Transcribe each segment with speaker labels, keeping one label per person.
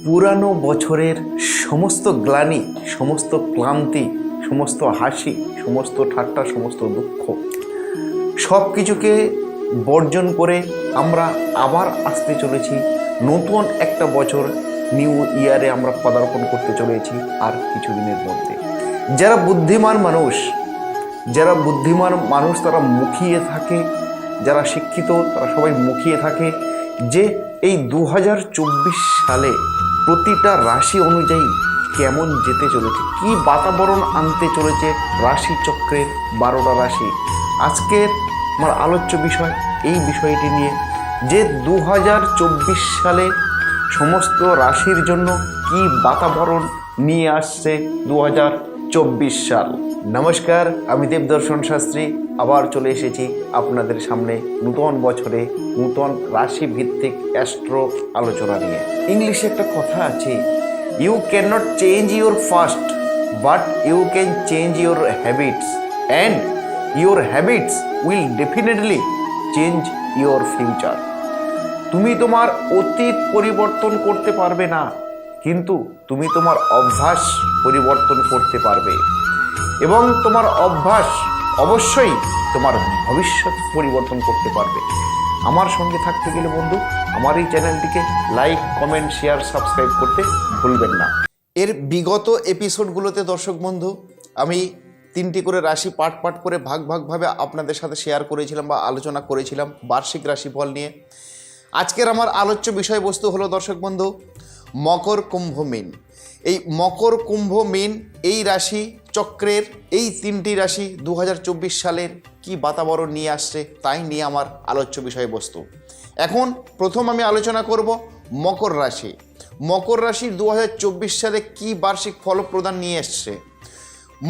Speaker 1: পুরানো বছরের সমস্ত গ্লানি, সমস্ত ক্লান্তি, সমস্ত হাসি, সমস্ত ঠাট্টা, সমস্ত দুঃখ সব কিছুকে বর্জন করে আমরা আবার আসতে চলেছি নতুন একটা বছর। নিউ ইয়ারে আমরা পদার্পণ করতে চলেছি আর কিছুদিনের মধ্যে। যারা বুদ্ধিমান মানুষ তারা মুখিয়ে থাকে, যারা শিক্ষিত তারা সবাই মুখিয়ে থাকে যে এই 2024 সালে প্রতিটা রাশি অনুযায়ী কেমন যেতে চলেছে, কি বাতাবরণ আনতে চলেছে রাশি চক্রের 12টা রাশি। আজকের আমার আলোচ্য বিষয় এই বিষয়টি নিয়ে যে 2024 সালে সমস্ত রাশির জন্য কি বাতাবরণ নিয়ে আসছে 2024 সাল। নমস্কার, আমি দেবদর্শন শাস্ত্রী আবার চলে এসেছি আপনাদের সামনে নতুন বছরে নতুন রাশি ভিত্তিক অ্যাস্ট্রো আলোচনা নিয়ে। ইংলিশে একটা কথা আছে, you can not change your past but you can change your habits and your habits will definitely change your future. তুমি তোমার অতীত পরিবর্তন করতে পারবে না, কিন্তু তুমি তোমার অভ্যাস পরিবর্তন করতে পারবে এবং তোমার অভ্যাস অবশ্যই তোমার ভবিষ্যৎ পরিবর্তন করতে পারবে। আমার সঙ্গে থাকতে গেলে বন্ধু আমার এই চ্যানেলটিকে লাইক, কমেন্ট, শেয়ার, সাবস্ক্রাইব করতে ভুলবেন না। এর বিগত এপিসোডগুলোতে দর্শক বন্ধু আমি 3টি করে রাশি পার্ট করে ভাগভাবে আপনাদের সাথে শেয়ার করেছিলাম বা আলোচনা করেছিলাম বার্ষিক রাশিফল নিয়ে। আজকের আমার আলোচ্য বিষয়বস্তু হলো দর্শক বন্ধু মকর, কুম্ভ, মীন। এই মকর, কুম্ভ, মীন এই রাশি চক্রের এই 3টি রাশি 2024 সালের কি বাতাবরণ নিয়ে আসছে তাই নিয়ে আমার আলোচ্য বিষয়বস্তু। এখন প্রথম আমি আলোচনা করব মকর রাশি। মকর রাশির 2024 সালে কি বার্ষিক ফলপ্রদান নিয়ে এসছে।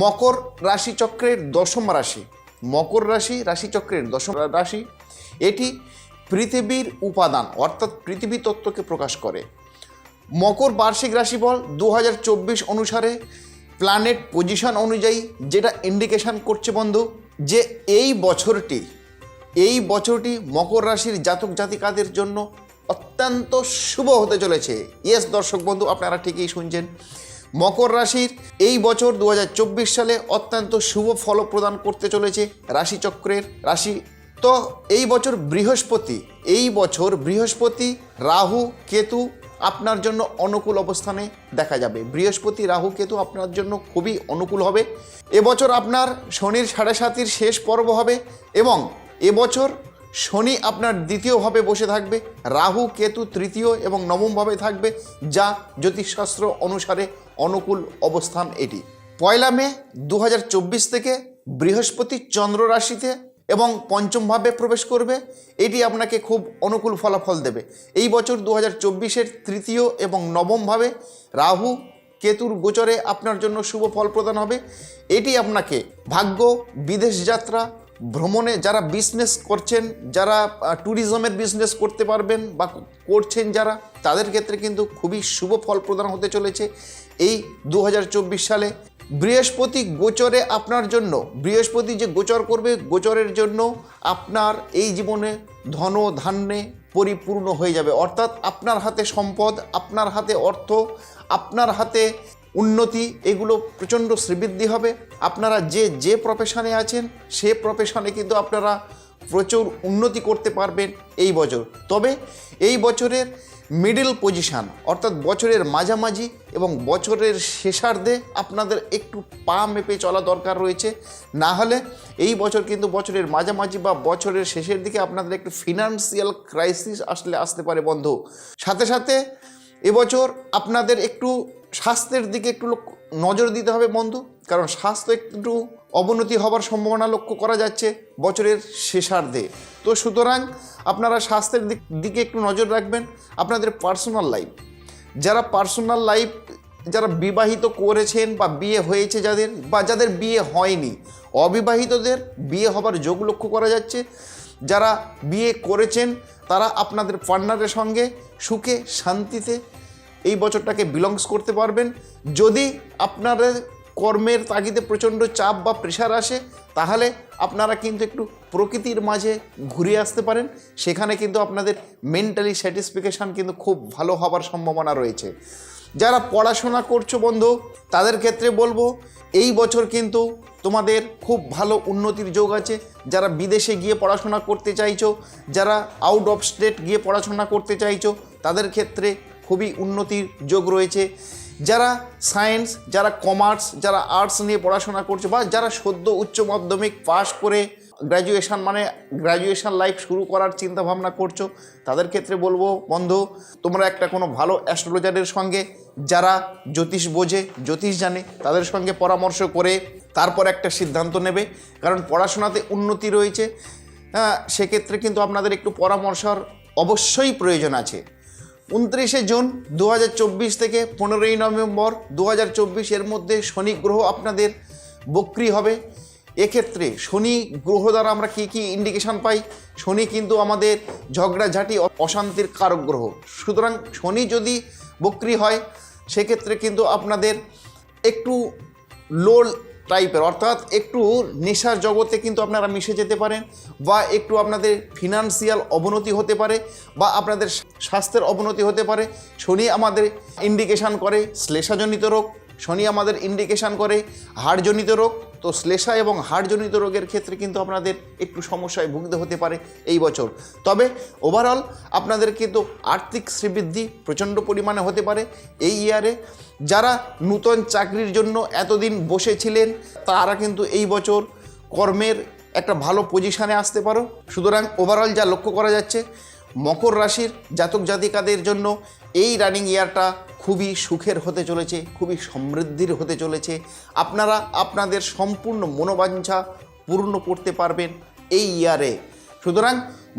Speaker 1: মকর রাশি চক্রের 10ম রাশি, মকর রাশি রাশিচক্রের 10ম রাশি। এটি পৃথিবীর উপাদান অর্থাৎ পৃথিবী তত্ত্বকে প্রকাশ করে। মকর বার্ষিক রাশিফল 2024 অনুসারে প্ল্যানেট পজিশন অনুযায়ী যেটা ইন্ডিকেশন করছে বন্ধু যে এই বছরটি মকর রাশির জাতক জাতিকাদের জন্য অত্যন্ত শুভ হতে চলেছে। ইয়েস দর্শক বন্ধু, আপনারা ঠিকই শুনছেন, মকর রাশির এই বছর 2024 সালে অত্যন্ত শুভ ফল প্রদান করতে চলেছে রাশিচক্রের রাশি। তো এই বছর বৃহস্পতি, রাহু, কেতু আপনার জন্য অনুকূল অবস্থানে দেখা যাবে। বৃহস্পতি, রাহু, কেতু আপনার জন্য খুবই অনুকূল হবে। এবছর আপনার শনির 7.5 শেষ পর্ব হবে এবং এবছর শনি আপনার দ্বিতীয়ভাবে বসে থাকবে, রাহু কেতু তৃতীয় এবং নবমভাবে থাকবে, যা জ্যোতিষশাস্ত্র অনুসারে অনুকূল অবস্থান। এটি 1 মে 2024 থেকে বৃহস্পতি চন্দ্র রাশিতে এবং 5ম ভাবে প্রবেশ করবে। এটি আপনাকে খুব অনুকূল ফলাফল দেবে। এই বছর 2024-এর তৃতীয় এবং নবম ভাবে রাহু কেতুর গোচরে আপনার জন্য শুভ ফল প্রদান হবে। এটি আপনাকে ভাগ্য, বিদেশ যাত্রা, ভ্রমণে যারা বিজনেস করছেন, যারা ট্যুরিজমের বিজনেস করতে পারবেন বা করছেন যারা, তাদের ক্ষেত্রে কিন্তু খুবই শুভ ফল প্রদান হতে চলেছে এই 2024 সালে। বৃহস্পতি গোচরে আপনার জন্য, বৃহস্পতি যে গোচর করবে, গোচরের জন্য আপনার এই জীবনে ধন ধান্যে পরিপূর্ণ হয়ে যাবে। অর্থাৎ আপনার হাতে সম্পদ, আপনার হাতে অর্থ, আপনার হাতে উন্নতি, এগুলো প্রচণ্ড শ্রীবৃদ্ধি হবে। আপনারা যে প্রফেশনে আছেন সে প্রফেশনে কিন্তু আপনারা প্রচুর উন্নতি করতে পারবেন এই বছর। তবে এই বছরের মিডল পজিশান অর্থাৎ বছরের মাঝামাঝি এবং বছরের শেষার্ধে আপনাদের একটু পা মেপে চলা দরকার রয়েছে। না হলে এই বছর কিন্তু বছরের মাঝামাঝি বা বছরের শেষের দিকে আপনাদের একটু ফিনান্সিয়াল ক্রাইসিস আসতে পারে বন্ধু। সাথে এবছর আপনাদের একটু স্বাস্থ্যের দিকে একটু নজর দিতে হবে বন্ধু, কারণ স্বাস্থ্য একটু অবনতি হবার সম্ভাবনা লক্ষ্য করা যাচ্ছে বছরের শেষার্ধে। তো সুতরাং আপনারা স্বাস্থ্যের দিকে একটু নজর রাখবেন। আপনাদের পার্সোনাল লাইফ, যারা বিবাহিত করেছেন বা বিয়ে হয়েছে যাদের বিয়ে হয়নি, অবিবাহিতদের বিয়ে হবার যোগ লক্ষ্য করা যাচ্ছে। যারা বিয়ে করেছেন তারা আপনাদের পার্টনারের সঙ্গে সুখে শান্তিতে এই বছরটাকে বিলংস করতে পারবেন। যদি আপনাদের কর্মের তাগিদে প্রচণ্ড চাপ বা প্রেশার আসে, তাহলে আপনারা কিন্তু একটু প্রকৃতির মাঝে ঘুরে আসতে পারেন। সেখানে কিন্তু আপনাদের মেন্টালি স্যাটিসফ্যাকশান কিন্তু খুব ভালো হবার সম্ভাবনা রয়েছে। যারা পড়াশোনা করছো বন্ধু, তাদের ক্ষেত্রে বলবো এই বছর কিন্তু তোমাদের খুব ভালো উন্নতির যোগ আছে। যারা বিদেশে গিয়ে পড়াশোনা করতে চাইছো, যারা আউট অফ স্টেট গিয়ে পড়াশোনা করতে চাইছো, তাদের ক্ষেত্রে খুবই উন্নতির যোগ রয়েছে। যারা সায়েন্স, যারা কমার্স, যারা আর্টস নিয়ে পড়াশোনা করছো, বা যারা সদ্য উচ্চ মাধ্যমিক পাশ করে গ্র্যাজুয়েশন লাইফ শুরু করার চিন্তা ভাবনা করছো, তাদের ক্ষেত্রে বলবো বন্ধু, তোমরা একটা কোনো ভালো অ্যাস্ট্রোলজারের সঙ্গে, যারা জ্যোতিষ বোঝে, জ্যোতিষ জানে, তাদের সঙ্গে পরামর্শ করে তারপর একটা সিদ্ধান্ত নেবে। কারণ পড়াশোনাতে উন্নতি রয়েছে, সেক্ষেত্রে কিন্তু আপনাদের একটু পরামর্শর অবশ্যই প্রয়োজন আছে। 29শে জুন 2024 থেকে 15ই নভেম্বর 2024 এর মধ্যে শনি গ্রহ আপনাদের বক্রী হবে। এক্ষেত্রে শনি গ্রহ দ্বারা আমরা কী কী ইন্ডিকেশান পাই? শনি কিন্তু আমাদের ঝগড়াঝাঁটি, অশান্তির কারক গ্রহ। সুতরাং শনি যদি বক্রী হয়, সেক্ষেত্রে কিন্তু আপনাদের একটু লো টাইপের, অর্থাৎ একটু নেশার জগতে কিন্তু আপনারা মিশে যেতে পারেন, বা একটু আপনাদের ফিনান্সিয়াল অবনতি হতে পারে, বা আপনাদের স্বাস্থ্যের অবনতি হতে পারে। শনি আমাদের ইন্ডিকেশান করে শ্লেষাজনিত রোগ, শনি আমাদের ইন্ডিকেশান করে হাড়জনিত রোগ। তো শ্লেষা এবং হাড়জনিত রোগের ক্ষেত্রে কিন্তু আপনাদের একটু সমস্যায় ভুগতে হতে পারে এই বছর। তবে ওভারঅল আপনাদের কিন্তু আর্থিক শ্রীবৃদ্ধি প্রচণ্ড পরিমাণে হতে পারে এই ইয়ারে। যারা নূতন চাকরির জন্য এতদিন বসেছিলেন, তারা কিন্তু এই বছর কর্মের একটা ভালো পজিশানে আসতে পারো। সুতরাং ওভারঅল যা লক্ষ্য করা যাচ্ছে, মকর রাশির জাতক জাতিকাদের জন্য এই রানিং ইয়ারটা খুবই সুখের হতে চলেছে, খুবই সমৃদ্ধির হতে চলেছে। আপনারা আপনাদের সম্পূর্ণ মনোবাঞ্ছা পূর্ণ করতে পারবেন এই ইয়ারে। সুতরাং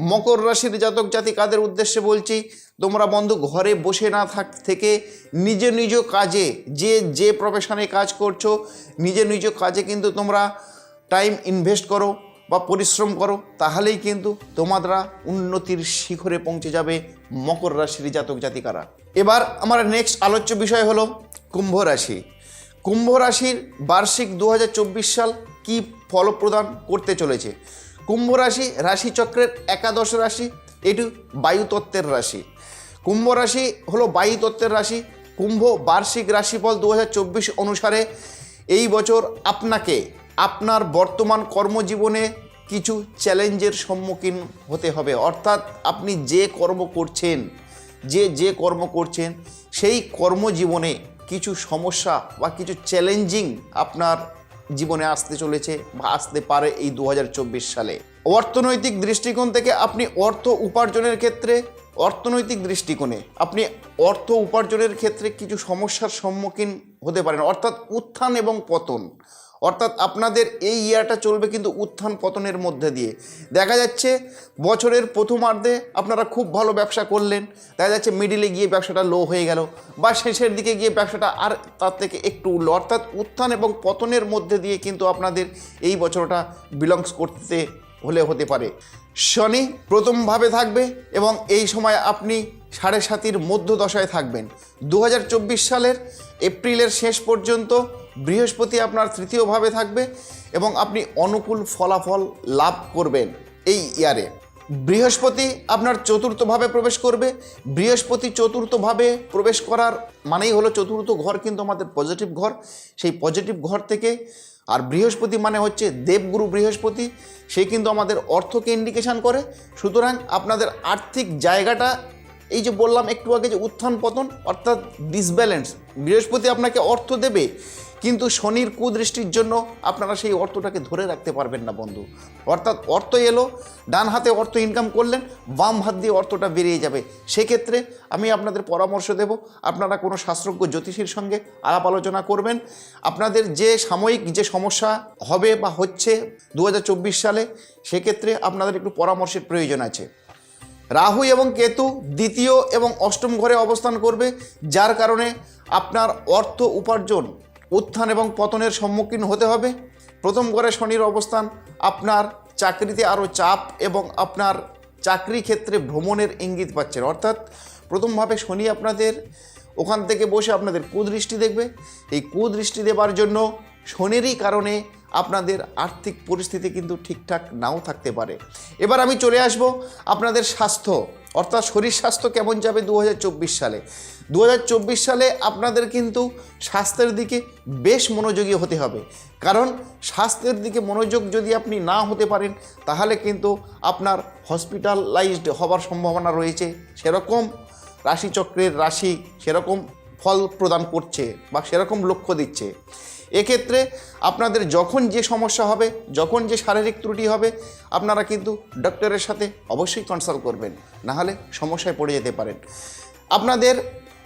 Speaker 1: মকর রাশির জাতক জাতিকাদের উদ্দেশ্যে বলছি, তোমরা বন্ধু ঘরে বসে না থেকে নিজ নিজ কাজে, যে প্রফেশনে কাজ করছো, নিজ কাজে কিন্তু তোমরা টাইম ইনভেস্ট করো বা পরিশ্রম করো, তাহলেই কিন্তু তোমরা উন্নতির শিখরে পৌঁছে যাবে মকর রাশির জাতক জাতিকারা। এবার আমার নেক্সট আলোচ্য বিষয় হলো কুম্ভ রাশি। কুম্ভ রাশির বার্ষিক 2024 সাল কি ফল প্রদান করতে চলেছে? কুম্ভ রাশি রাশিচক্রের একাদশ রাশি, এটি বায়ুতত্ত্বের রাশি। কুম্ভ রাশি হলো বায়ুতত্ত্বের রাশি। কুম্ভ বার্ষিক রাশিফল 2024 অনুসারে এই বছর আপনাকে আপনার বর্তমান কর্মজীবনে কিছু চ্যালেঞ্জের সম্মুখীন হতে হবে। অর্থাৎ আপনি যে কর্ম করছেন সেই কর্মজীবনে কিছু সমস্যা বা কিছু চ্যালেঞ্জিং আপনার জীবনে আসতে চলেছে বা আসতে পারে এই 2024 সালে। অর্থনৈতিক দৃষ্টিকোণ থেকে আপনি অর্থ উপার্জনের ক্ষেত্রে কিছু সমস্যার সম্মুখীন হতে পারেন, অর্থাৎ উত্থান এবং পতন। অর্থাৎ আপনাদের এই ইয়ারটা চলবে কিন্তু উত্থান পতনের মধ্যে দিয়ে। দেখা যাচ্ছে বছরের প্রথমার্ধে আপনারা খুব ভালো ব্যবসা করলেন, দেখা যাচ্ছে মিডিলে গিয়ে ব্যবসাটা লো হয়ে গেল, বা শেষের দিকে গিয়ে ব্যবসাটা আর তার থেকে একটু লো। অর্থাৎ উত্থান এবং পতনের মধ্যে দিয়ে কিন্তু আপনাদের এই বছরটা বিলংস করতে হতে পারে। শনি প্রথমভাবে থাকবে এবং এই সময় আপনি 7.5 মধ্য দশায় থাকবেন। 2024 সালের এপ্রিলের শেষ পর্যন্ত বৃহস্পতি আপনার তৃতীয়ভাবে থাকবে এবং আপনি অনুকূল ফলাফল লাভ করবেন এই ইয়ারে। বৃহস্পতি আপনার চতুর্থভাবে প্রবেশ করবে। বৃহস্পতি চতুর্থভাবে প্রবেশ করার মানেই হলো চতুর্থ ঘর কিন্তু আমাদের পজিটিভ ঘর। সেই পজিটিভ ঘর থেকে, আর বৃহস্পতি মানে হচ্ছে দেবগুরু বৃহস্পতি, সে কিন্তু আমাদের অর্থকে ইন্ডিকেশান করে। সুতরাং আপনাদের আর্থিক জায়গাটা, এই যে বললাম একটু আগে যে উত্থান পতন অর্থাৎ ডিসব্যালেন্স, বৃহস্পতি আপনাকে অর্থ দেবে কিন্তু শনির কুদৃষ্টির জন্য আপনারা সেই অর্থটাকে ধরে রাখতে পারবেন না বন্ধু। অর্থাৎ অর্থ এলো, ডান হাতে অর্থ ইনকাম করলেন, বাম হাত দিয়ে অর্থটা বেরিয়ে যাবে। সেক্ষেত্রে আমি আপনাদের পরামর্শ দেব, আপনারা কোনো শাস্ত্রজ্ঞ জ্যোতিষীর সঙ্গে আলাপ আলোচনা করবেন। আপনাদের যে সাময়িক যে সমস্যা হবে বা হচ্ছে 2024 সালে, সেক্ষেত্রে আপনাদের একটু পরামর্শের প্রয়োজন আছে। রাহু এবং কেতু দ্বিতীয় এবং অষ্টম ঘরে অবস্থান করবে, যার কারণে আপনার অর্থ উপার্জন উত্থান এবং পতনের সম্মুখীন হতে হবে। প্রথম ঘরে শনির অবস্থান আপনার চাকরিতে আরও চাপ এবং আপনার চাকরি ক্ষেত্রে ভ্রমণের ইঙ্গিত পাচ্ছেন। অর্থাৎ প্রথমভাবে শনি আপনাদের ওখান থেকে বসে আপনাদের কুদৃষ্টি দেখবে। এই কুদৃষ্টি দেবার জন্য শনিরই কারণে আপনাদের আর্থিক পরিস্থিতি কিন্তু ঠিকঠাক নাও থাকতে পারে। এবার আমি চলে আসব আপনাদের স্বাস্থ্য, অর্থাৎ শরীর স্বাস্থ্য কেমন যাবে 2024 সালে। 2024 সালে আপনাদের কিন্তু স্বাস্থ্যের দিকে বেশ মনোযোগী হতে হবে, কারণ স্বাস্থ্যের দিকে মনোযোগ যদি আপনি না হতে পারেন তাহলে কিন্তু আপনার হসপিটালাইজড হবার সম্ভাবনা রয়েছে। সেরকম রাশিচক্রের রাশি সেরকম ফল প্রদান করছে বা সেরকম লক্ষ্য দিচ্ছে। এক্ষেত্রে আপনাদের যখন যে সমস্যা হবে, যখন যে শারীরিক ত্রুটি হবে, আপনারা কিন্তু ডক্টরের সাথে অবশ্যই কনসাল্ট করবেন, নাহলে সমস্যায় পড়ে যেতে পারেন। আপনাদের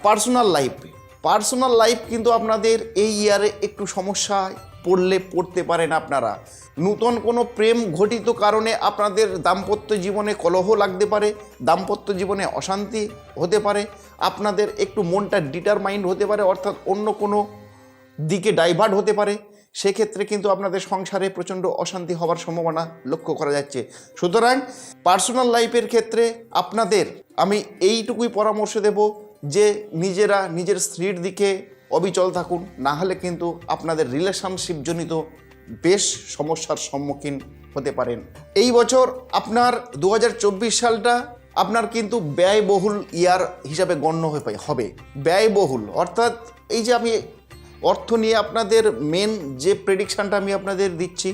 Speaker 1: পার্সোনাল লাইফ কিন্তু আপনাদের এই ইয়ারে একটু সমস্যায় পড়তে পারেন। আপনারা নূতন কোনো প্রেম ঘটিত কারণে আপনাদের দাম্পত্য জীবনে কলহ লাগতে পারে, দাম্পত্য জীবনে অশান্তি হতে পারে, আপনাদের একটু মনটা ডিটারমাইন্ড হতে পারে, অর্থাৎ অন্য কোনো দিকে ডাইভার্ট হতে পারে। সেক্ষেত্রে কিন্তু আপনাদের সংসারে প্রচণ্ড অশান্তি হওয়ার সম্ভাবনা লক্ষ্য করা যাচ্ছে। সুতরাং পার্সোনাল লাইফের ক্ষেত্রে আপনাদের আমি এইটুকুই পরামর্শ দেব যে নিজেরা নিজের স্ত্রীর দিকে অবিচল থাকুন, না হলে কিন্তু আপনাদের রিলেশনশিপজনিত বেশ সমস্যার সম্মুখীন হতে পারেন। এই বছর আপনার 2024 সালটা আপনার কিন্তু ব্যয়বহুল ইয়ার হিসাবে গণ্য হবে। ব্যয়বহুল অর্থাৎ এই যে আমি অর্থ নিয়ে আপনাদের মেন যে প্রেডিকশানটা আমি আপনাদের দিচ্ছি,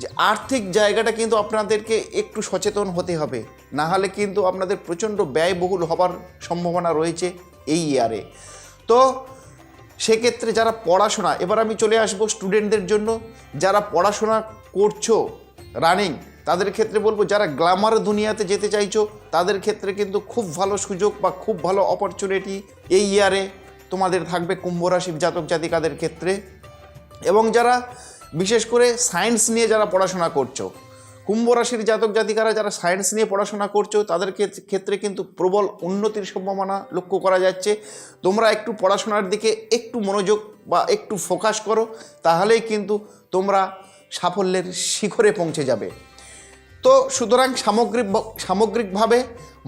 Speaker 1: যে আর্থিক জায়গাটা কিন্তু আপনাদেরকে একটু সচেতন হতে হবে, না হলে কিন্তু আপনাদের প্রচণ্ড ব্যয়বহুল হবার সম্ভাবনা রয়েছে এই ইয়ারে। তো সেক্ষেত্রে যারা পড়াশোনা, এবার আমি চলে আসবো স্টুডেন্টদের জন্য। যারা পড়াশোনা করছো রানিং, তাদের ক্ষেত্রে বলবো যারা গ্ল্যামার দুনিয়াতে যেতে চাইছো তাদের ক্ষেত্রে কিন্তু খুব ভালো সুযোগ বা খুব ভালো অপরচুনিটি এই ইয়ারে তোমাদের থাকবে কুম্ভ রাশির জাতক জাতিকাদের ক্ষেত্রে। এবং যারা বিশেষ করে সায়েন্স নিয়ে যারা পড়াশোনা করছো, কুম্ভ রাশির জাতক জাতিকারা যারা সায়েন্স নিয়ে পড়াশোনা করছো তাদের ক্ষেত্রে কিন্তু প্রবল উন্নতির সম্ভাবনা লক্ষ্য করা যাচ্ছে। তোমরা একটু পড়াশোনার দিকে একটু মনোযোগ বা একটু ফোকাস করো, তাহলেই কিন্তু তোমরা সাফল্যের শিখরে পৌঁছে যাবে। তো সুতরাং সামগ্রিকভাবে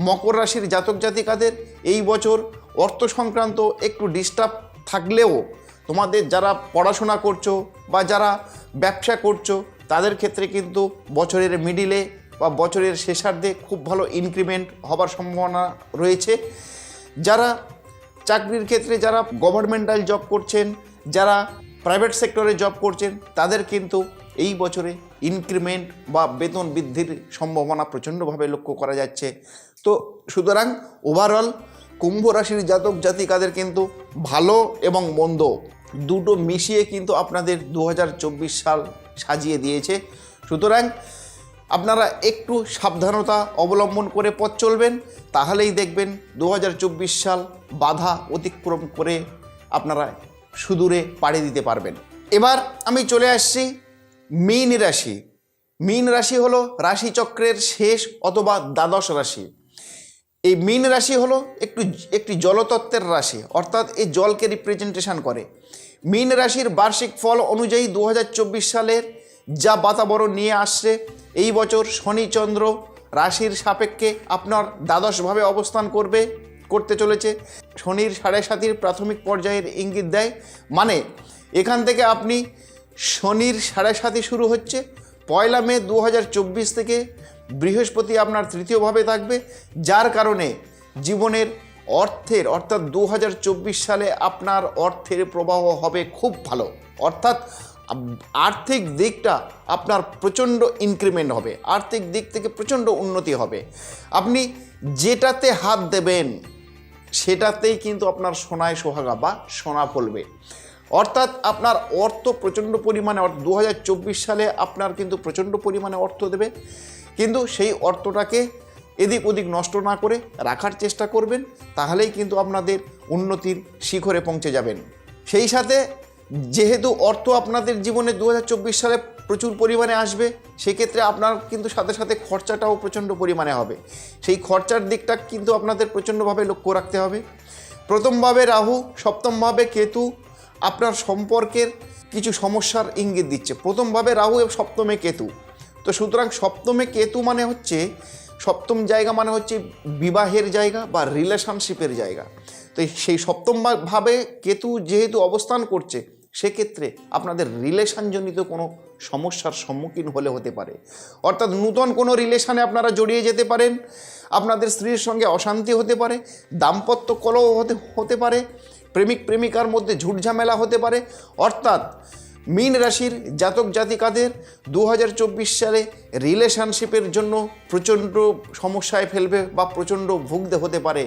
Speaker 1: মকর রাশির জাতক জাতিকাদের এই বছর অর্থ সংক্রান্ত একটু ডিস্টার্ব থাকলেও তোমাদের যারা পড়াশোনা করছো বা যারা ব্যবসা করছো তাদের ক্ষেত্রে কিন্তু বছরের মিডিলে বা বছরের শেষার্ধে খুব ভালো ইনক্রিমেন্ট হবার সম্ভাবনা রয়েছে। যারা চাকরির ক্ষেত্রে যারা গভর্নমেন্টাল জব করছেন, যারা প্রাইভেট সেক্টরে জব করছেন, তাদের কিন্তু এই বছরে ইনক্রিমেন্ট বা বেতন বৃদ্ধির সম্ভাবনা প্রচণ্ডভাবে লক্ষ্য করা যাচ্ছে। তো সুতরাং ওভারঅল কুম্ভ রাশির জাতক জাতিকাদের কিন্তু ভালো এবং মন্দ দুটো মিশিয়ে কিন্তু আপনাদের 2024 সাল সাজিয়ে দিয়েছে। সুতরাং আপনারা একটু সাবধানতা অবলম্বন করে পথ চলবেন, তাহলেই দেখবেন 2024 সাল বাধা অতিক্রম করে আপনারা সুদূরে পাড়ি দিতে পারবেন। এবার আমি চলে আসছি মীন রাশি। মীন রাশি হলো রাশিচক্রের শেষ অথবা দ্বাদশ রাশি। এই মীন রাশি হলো একটি জলতত্ত্বের রাশি, অর্থাৎ এই জলকে রিপ্রেজেন্টেশন করে। মীন রাশির বার্ষিক ফল অনুযায়ী 2024 সালের যা বাতাবরণ নিয়ে আসছে, এই বছর শনি চন্দ্র রাশির সাপেক্ষে আপনার দ্বাদশভাবে অবস্থান করতে চলেছে। শনির 7.5 প্রাথমিক পর্যায়ের ইঙ্গিত দেয়, মানে এখান থেকে আপনি শনির 7.5 শুরু হচ্ছে। 1 মে 2024 থেকে বৃহস্পতি আপনার তৃতীয়ভাবে থাকবে, যার কারণে জীবনের অর্থাৎ 2024 সালে আপনার অর্থের প্রবাহ হবে খুব ভালো, অর্থাৎ আর্থিক দিকটা আপনার প্রচণ্ড ইনক্রিমেন্ট হবে, আর্থিক দিক থেকে প্রচণ্ড উন্নতি হবে। আপনি যেটাতে হাত দেবেন সেটাতেই কিন্তু আপনার সোনায় সোহাগা বা সোনা ফলবে। অর্থাৎ আপনার অর্থ প্রচণ্ড পরিমাণে 2024 সালে আপনার কিন্তু প্রচণ্ড পরিমাণে অর্থ দেবে, কিন্তু সেই অর্থটাকে এদিক ওদিক নষ্ট না করে রাখার চেষ্টা করবেন, তাহলেই কিন্তু আপনাদের উন্নতির শিখরে পৌঁছে যাবেন। সেই সাথে যেহেতু অর্থ আপনাদের জীবনে 2024 সালে প্রচুর পরিমাণে আসবে, সেক্ষেত্রে আপনার কিন্তু সাথে সাথে খরচাটাও প্রচণ্ড পরিমাণে হবে। সেই খরচার দিকটা কিন্তু আপনাদের প্রচণ্ডভাবে লক্ষ্য রাখতে হবে। প্রথমভাবে রাহু, সপ্তমভাবে কেতু আপনার সম্পর্কের কিছু সমস্যার ইঙ্গিত দিচ্ছে। প্রথমভাবে রাহু এবং সপ্তমে কেতু। তো সুতরাং সপ্তমে কেতু মানে হচ্ছে, সপ্তম জায়গা মানে হচ্ছে বিবাহের জায়গা বা রিলেশনশিপের জায়গা। তো তো সেই সপ্তম ভাবে কেতু যেহেতু অবস্থান করছে, সেক্ষেত্রে আপনাদের রিলেশনজনিত কোনো সমস্যার সম্মুখীন হতে পারে। অর্থাৎ নূতন কোনো রিলেশনে আপনারা জড়িয়ে যেতে পারেন, আপনাদের স্ত্রীর সঙ্গে অশান্তি হতে পারে, দাম্পত্য কলহ হতে পারে, প্রেমিক প্রেমিকার মধ্যে ঝুটঝামেলা হতে পারে। অর্থাৎ মীন রাশির জাতক জাতিকাদের 2024 সালে রিলেশনশিপের জন্য প্রচণ্ড সমস্যায় ফেলবে বা প্রচণ্ড ভুগতে হতে পারে।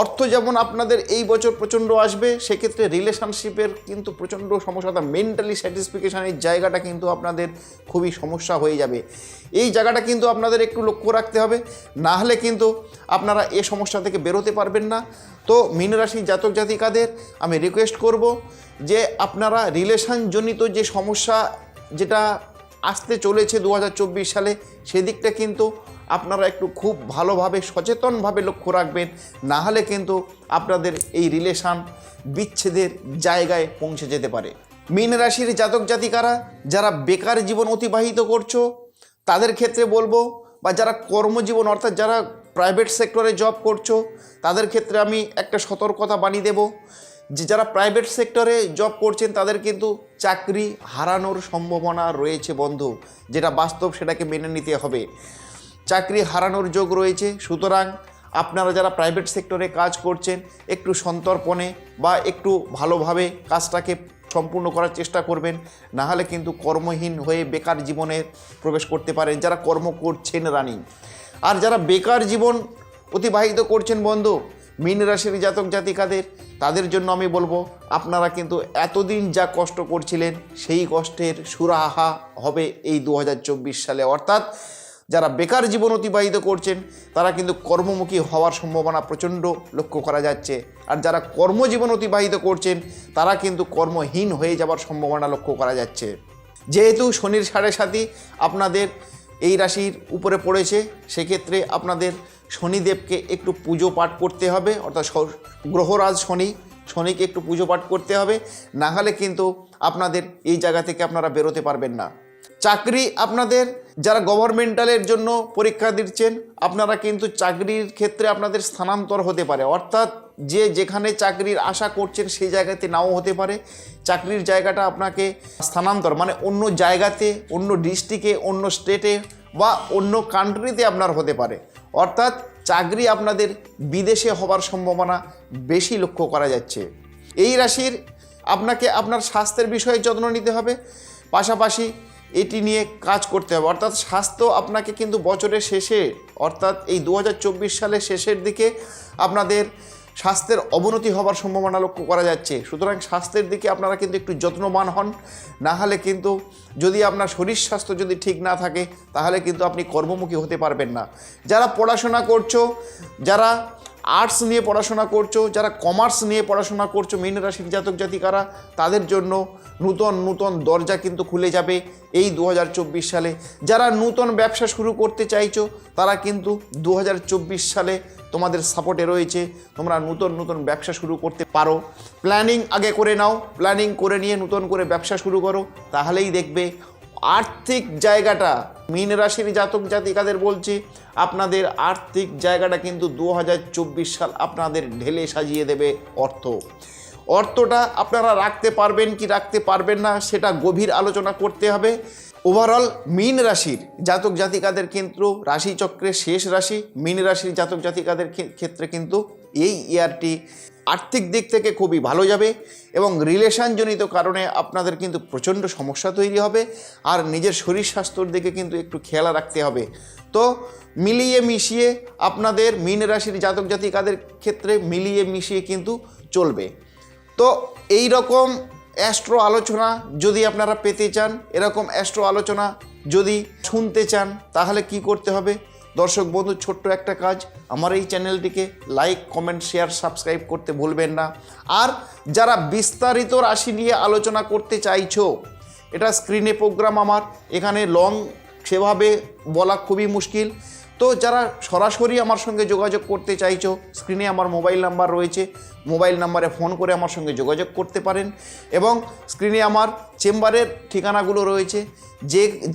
Speaker 1: অর্থ যেমন আপনাদের এই বছর প্রচণ্ড আসবে, সেক্ষেত্রে রিলেশনশিপের কিন্তু প্রচণ্ড সমস্যা, মেন্টালি স্যাটিসফিকেশানের জায়গাটা কিন্তু আপনাদের খুবই সমস্যা হয়ে যাবে। এই জায়গাটা কিন্তু আপনাদের একটু লক্ষ্য রাখতে হবে, না হলে কিন্তু আপনারা এ সমস্যা থেকে বেরোতে পারবেন না। তো মীন রাশি জাতক জাতিকাদের আমি রিকোয়েস্ট করব যে আপনারা রিলেশনজনিত যে সমস্যা যেটা আসতে চলেছে 2024 সালে, সেদিকটা কিন্তু আপনারা একটু খুব ভালোভাবে সচেতনভাবে লক্ষ্য রাখবেন, না হলে কিন্তু আপনাদের এই রিলেশন বিচ্ছেদের জায়গায় পৌঁছে যেতে পারে। মীন রাশির জাতক জাতিকারা যারা বেকার জীবন অতিবাহিত করছো তাদের ক্ষেত্রে বলবো, বা যারা কর্মজীবন অর্থাৎ যারা প্রাইভেট সেক্টরে জব করছো তাদের ক্ষেত্রে আমি একটা সতর্কতা বাণী দেব যে যারা প্রাইভেট সেক্টরে জব করছেন তাদের কিন্তু চাকরি হারানোর সম্ভাবনা রয়েছে বন্ধু, যেটা বাস্তব, সেটাকে মেনে নিতে হবে। চাকরি হারানোর যোগ রয়েছে। সুতরাং আপনারা যারা প্রাইভেট সেক্টরে কাজ করছেন একটু সন্তর্পণে বা একটু ভালোভাবে কাজটাকে সম্পূর্ণ করার চেষ্টা করবেন, না হলে কিন্তু কর্মহীন হয়ে বেকার জীবনে প্রবেশ করতে পারেন যারা কর্ম করছেন রানিং। আর যারা বেকার জীবন অতিবাহিত করছেন বন্ধু মীন রাশির জাতক জাতিকাদের, তাদের জন্য আমি বলবো আপনারা কিন্তু এতদিন যা কষ্ট করছিলেন সেই কষ্টের সুরাহা হবে এই 2024 সালে। অর্থাৎ যারা বেকার জীবন অতিবাহিত করছেন তারা কিন্তু কর্মমুখী হওয়ার সম্ভাবনা প্রচণ্ড লক্ষ্য করা যাচ্ছে, আর যারা কর্মজীবন অতিবাহিত করছেন তারা কিন্তু কর্মহীন হয়ে যাওয়ার সম্ভাবনা লক্ষ্য করা যাচ্ছে। যেহেতু শনির 7.5 আপনাদের এই রাশির উপরে পড়েছে, সেক্ষেত্রে আপনাদের শনিদেবকে একটু পুজো পাঠ করতে হবে, অর্থাৎ গ্রহরাজ শনিকে একটু পুজো পাঠ করতে হবে, না হলে কিন্তু আপনাদের এই জায়গা থেকে আপনারা বেরোতে পারবেন না। চাকরি আপনাদের যারা গভর্নমেন্টালের জন্য পরীক্ষা দিচ্ছেন আপনারা কিন্তু চাকরির ক্ষেত্রে আপনাদের স্থানান্তর হতে পারে, অর্থাৎ যে যেখানে চাকরির আশা করছেন সেই জায়গাতে নাও হতে পারে। চাকরির জায়গাটা আপনাকে স্থানান্তর মানে অন্য জায়গাতে, অন্য ডিস্ট্রিক্টে, অন্য স্টেটে বা অন্য কান্ট্রিতে আপনার হতে পারে। অর্থাৎ চাকরি আপনাদের বিদেশে হবার সম্ভাবনা বেশি লক্ষ্য করা যাচ্ছে। এই রাশির আপনাকে আপনার স্বাস্থ্যের বিষয়ে যত্ন নিতে হবে, পাশাপাশি এটি নিয়ে কাজ করতে হবে। অর্থাৎ স্বাস্থ্য আপনাকে কিন্তু বছরের শেষে অর্থাৎ এই 2024 সালের শেষের দিকে আপনাদের স্বাস্থ্যের অবনতি হবার সম্ভাবনা লক্ষ্য করা যাচ্ছে। সুতরাং স্বাস্থ্যের দিকে আপনারা কিন্তু একটু যত্নবান হন, না হলে কিন্তু যদি আপনার শরীর স্বাস্থ্য যদি ঠিক না থাকে তাহলে কিন্তু আপনি কর্মমুখী হতে পারবেন না। যারা পড়াশোনা করছো, যারা আর্টস নিয়ে পড়াশোনা করছো, যারা কমার্স নিয়ে পড়াশোনা করছো মীন রাশির জাতক জাতিকারা, তাদের জন্য নূতন নূতন দরজা কিন্তু খুলে যাবে এই 2024 সালে। যারা নূতন ব্যবসা শুরু করতে চাইছো তারা কিন্তু 2024 সালে তোমাদের সাপোর্টে রয়েছে, তোমরা নূতন নূতন ব্যবসা শুরু করতে পারো। প্ল্যানিং আগে করে নাও, প্ল্যানিং করে নিয়ে নূতন করে ব্যবসা শুরু করো, তাহলেই দেখবে আর্থিক জায়গাটা মীন রাশির জাতক জাতিকাদের বলছি আপনাদের আর্থিক জায়গাটা কিন্তু 2024 সাল আপনাদের ঢেলে সাজিয়ে দেবে। অর্থটা আপনারা রাখতে পারবেন কি রাখতে পারবেন না সেটা গভীর আলোচনা করতে হবে। ওভারঅল মীন রাশির জাতক জাতিকাদের কিন্তু রাশিচক্রের শেষ রাশি মীন রাশির জাতক জাতিকাদের ক্ষেত্রে কিন্তু এই ইয়ারটি আর্থিক দিক থেকে খুবই ভালো যাবে এবং রিলেশনজনিত কারণে আপনাদের কিন্তু প্রচণ্ড সমস্যা তৈরি হবে, আর নিজের শরীর স্বাস্থ্যর দিকে কিন্তু একটু খেয়াল রাখতে হবে। তো মিলিয়ে মিশিয়ে আপনাদের মীন রাশির জাতক জাতিকাদের ক্ষেত্রে মিলিয়ে মিশিয়ে কিন্তু চলবে। তো এই রকম অ্যাস্ট্রো আলোচনা যদি আপনারা পেতে চান, এরকম অ্যাস্ট্রো আলোচনা যদি শুনতে চান, তাহলে কি করতে হবে? দর্শক বন্ধু, ছোট্ট একটা কাজ, আমার এই চ্যানেলটিকে লাইক, কমেন্ট, শেয়ার, সাবস্ক্রাইব করতে ভুলবেন না। আর যারা বিস্তারিত রাশি নিয়ে আলোচনা করতে চাইছো, এটা স্ক্রিনে প্রোগ্রাম আমার, এখানে লং সেভাবে বলা খুবই মুশকিল। তো যারা সরাসরি আমার সঙ্গে যোগাযোগ করতে চাইছো, স্ক্রিনে আমার মোবাইল নাম্বার রয়েছে, মোবাইল নাম্বারে ফোন করে আমার সঙ্গে যোগাযোগ করতে পারেন এবং স্ক্রিনে আমার চেম্বারের ঠিকানাগুলো রয়েছে।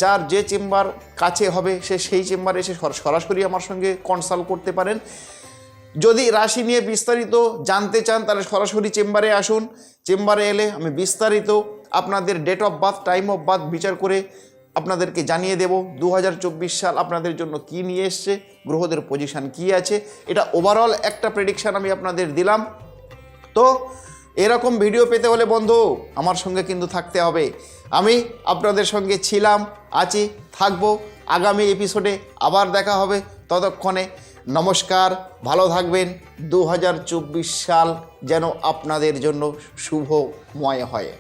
Speaker 1: যার যে চেম্বার কাছে হবে সেই চেম্বারে এসে সরাসরি আমার সঙ্গে কনসাল্ট করতে পারেন। যদি রাশি নিয়ে বিস্তারিত জানতে চান তাহলে সরাসরি চেম্বারে আসুন। চেম্বারে এলে আমি বিস্তারিত আপনাদের date of birth, time of birth বিচার করে আপনাদেরকে জানিয়ে দেব 2024 সাল আপনাদের জন্য কি নিয়ে এসছে, গ্রহদের পজিশন কি আছে। এটা ওভারঅল একটা প্রেডিকশান আমি আপনাদের দিলাম। তো এরকম ভিডিও পেতে হলে বন্ধু আমার সঙ্গে কিন্তু থাকতে হবে। আমি আপনাদের সঙ্গে ছিলাম, আছি, থাকবো। আগামী এপিসোডে আবার দেখা হবে। ততক্ষণে নমস্কার, ভালো থাকবেন। 2024 সাল যেন আপনাদের জন্য শুভময় হয়।